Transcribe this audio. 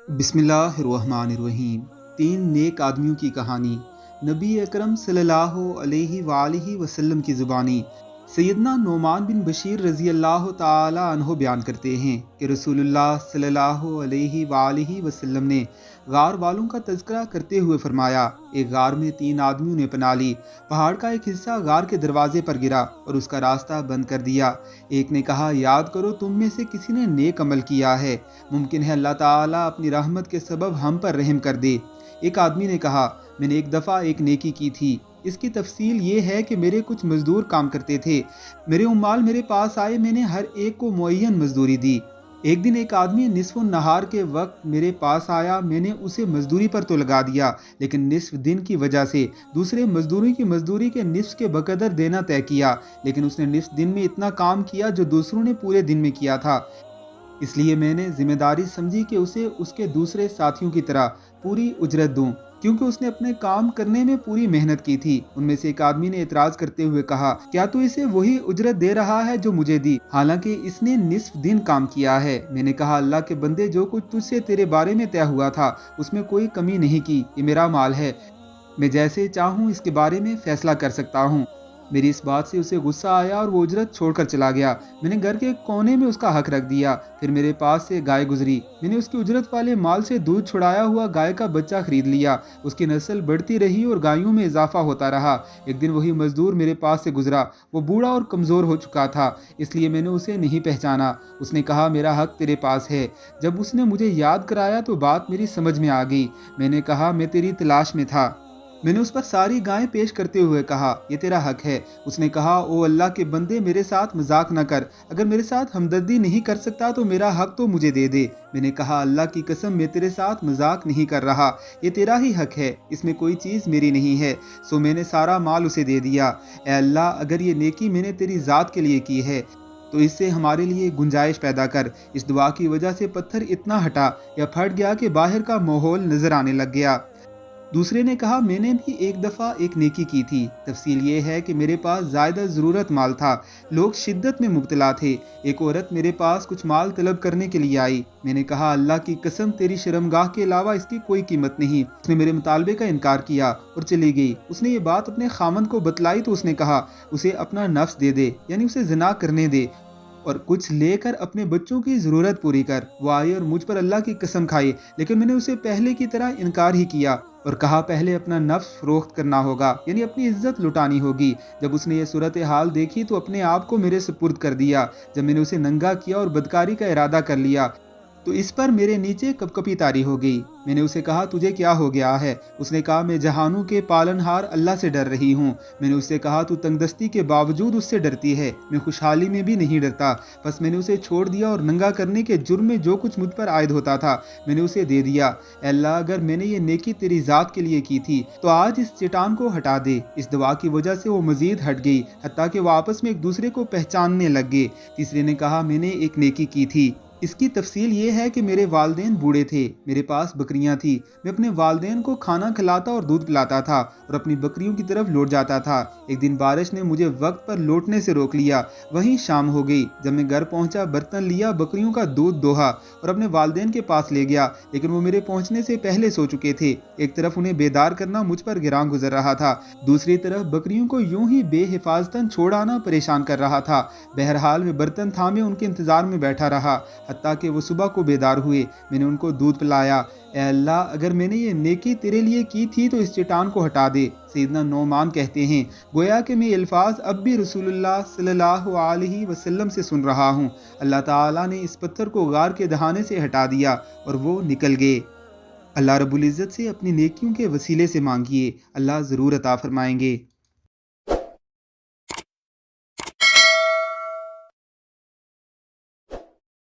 बिस्मिल्लाहिर्रहमानिर्रहीम। तीन नेक आदमियों की कहानी। नबी अकरम सल्लल्लाहु अलैहि वसल्लम की ज़ुबानी सैयदना नोमान बिन बशीर रज़ी अल्लाह ताला अन्हो बयान करते हैं कि रसूलुल्लाह सल्लल्लाहु अलैहि वसल्लम ने गार वालों का तज़किरा करते हुए फरमाया, एक गार में तीन आदमियों ने पनाह ली। पहाड़ का एक हिस्सा गार के दरवाजे पर गिरा और उसका रास्ता बंद कर दिया। एक ने कहा, याद करो तुम में से किसी ने नेक अमल किया है, मुमकिन है अल्लाह ताला अपनी रहमत के सबब हम पर रहम कर दे। एक आदमी ने कहा, मैंने एक दफ़ा एक नेकी की थी। इसकी तफसील ये है कि मेरे कुछ मजदूर काम करते थे। मेरे उम्माल मेरे पास आए, मैंने हर एक को मुअय्यन मजदूरी दी। एक दिन एक आदमी निस्फ़ नहार के वक्त मेरे पास आया, मैंने उसे मजदूरी पर तो लगा दिया, लेकिन निस्फ़ दिन की वजह से दूसरे मजदूरों की मजदूरी के निस्फ़ के बकदर देना तय किया, लेकिन उसने निस्फ़ दिन में इतना काम किया जो दूसरों ने पूरे दिन में किया था। इसलिए मैंने जिम्मेदारी समझी कि उसे उसके दूसरे साथियों की तरह पूरी उजरत दूं, क्योंकि उसने अपने काम करने में पूरी मेहनत की थी। उनमें से एक आदमी ने एतराज करते हुए कहा, क्या तू इसे वही उजरत दे रहा है जो मुझे दी, हालांकि इसने निस्फ दिन काम किया है। मैंने कहा, अल्लाह के बंदे, जो कुछ तुझसे तेरे बारे में तय हुआ था उसमें कोई कमी नहीं की। ये मेरा माल है, मैं जैसे चाहूँ इसके बारे में फैसला कर सकता हूँ। मेरी इस बात से उसे गुस्सा आया और वो उजरत छोड़कर चला गया। मैंने घर के कोने में उसका हक रख दिया। फिर मेरे पास से गाय गुजरी, मैंने उसकी उजरत वाले माल से दूध छुड़ाया हुआ गाय का बच्चा खरीद लिया। उसकी नस्ल बढ़ती रही और गायों में इजाफा होता रहा। एक दिन वही मजदूर मेरे पास से गुजरा। वो बूढ़ा और कमज़ोर हो चुका था, इसलिए मैंने उसे नहीं पहचाना। उसने कहा, मेरा हक तेरे पास है। जब उसने मुझे याद कराया तो बात मेरी समझ में आ गई। मैंने कहा, मैं तेरी तलाश में था। मैंने उस पर सारी गायें पेश करते हुए कहा, ये तेरा हक है। उसने कहा, ओ अल्लाह के बंदे, मेरे साथ मजाक न कर। अगर मेरे साथ हमदर्दी नहीं कर सकता तो मेरा हक तो मुझे दे दे। मैंने कहा, अल्लाह की कसम, मैं तेरे साथ मजाक नहीं कर रहा, ये तेरा ही हक है, इसमें कोई चीज़ मेरी नहीं है। सो मैंने सारा माल उसे दे दिया। ए अल्लाह, अगर ये नेकी मैंने तेरी ज़ात के लिए की है तो इससे हमारे लिए गुंजाइश पैदा कर। इस दुआ की वजह से पत्थर इतना हटा या फट गया कि बाहर का माहौल नजर आने लग गया। दूसरे ने कहा, मैंने भी एक दफ़ा एक नेकी की थी। तफसील ये है कि मेरे पास ज़्यादा ज़रूरत माल था, लोग शिद्दत में मुब्तला थे। एक औरत मेरे पास कुछ माल तलब करने के लिए आई। मैंने कहा, अल्लाह की कसम, तेरी शर्मगाह के अलावा इसकी कोई कीमत नहीं। उसने मेरे मुतालबे का इनकार किया और चली गई। उसने ये बात अपने खामंद को बतलाई तो उसने कहा, उसे अपना नफ्स दे दे, यानी उसे ज़िना करने दे और कुछ लेकर अपने बच्चों की ज़रूरत पूरी कर। वो आई और मुझ पर अल्लाह की कसम खाई, लेकिन मैंने उसे पहले की तरह इनकार ही किया और कहा, पहले अपना नफ्स फरोख्त करना होगा, यानी अपनी इज्जत लुटानी होगी। जब उसने ये सूरत हाल देखी तो अपने आप को मेरे सुपुर्द कर दिया। जब मैंने उसे नंगा किया और बदकारी का इरादा कर लिया तो इस पर मेरे नीचे कपकपी तारी हो गई। मैंने उसे कहा, तुझे क्या हो गया है? उसने कहा, मैं जहानों के पालनहार अल्लाह से डर रही हूँ। मैंने उससे कहा, तू तंगदस्ती के बावजूद उससे डरती है, मैं खुशहाली में भी नहीं डरता। बस मैंने उसे छोड़ दिया और नंगा करने के जुर्म में जो कुछ मुझ पर आयद होता था मैंने उसे दे दिया। अल्लाह, अगर मैंने ये नेकी तेरी ज़ात के लिए की थी तो आज इस चट्टान को हटा दे। इस दुआ की वजह से वो मजीद हट गई, हत्ता कि वो आपस में एक दूसरे को पहचानने लग गए। तीसरे ने कहा, मैंने एक नेकी की थी। इसकी तफसील ये है कि मेरे वालदेन बूढ़े थे, मेरे पास बकरियां थी। मैं अपने वालदेन को खाना खिलाता और दूध पिलाता था और अपनी बकरियों की तरफ लौट जाता था। एक दिन बारिश ने मुझे वक्त पर लौटने से रोक लिया। वहीं शाम हो गई। जब मैं घर पहुंचा, बर्तन लिया, बकरियों का दूध दोहा और अपने वालदेन के पास ले गया, लेकिन वो मेरे पहुंचने से पहले सो चुके थे। एक तरफ उन्हें बेदार करना मुझ पर गिरां गुजर रहा था, दूसरी तरफ बकरियों को यूं ही बेहिफाजतन छोड़ आना परेशान कर रहा था। बहरहाल मैं बर्तन थामे उनके इंतजार में बैठा रहा हत्ता कि वो सुबह को बेदार हुए। मैंने उनको दूध पिलाया। ए अल्लाह, अगर मैंने ये नेकी तेरे लिए की थी तो इस चट्टान को हटा दे। सैयदना नौमान कहते हैं, गोया कि मैं अल्फाज अब भी रसूलुल्लाह सल्लल्लाहु अलैहि वसल्लम से सुन रहा हूँ। अल्लाह ताला ने इस पत्थर को गार के दहाने से हटा दिया और वो निकल गए। अल्लाह रब्बुल इज़्ज़त से अपनी नेकियों के वसीले से मांगिए, अल्लाह ज़रूर अता फरमाएंगे।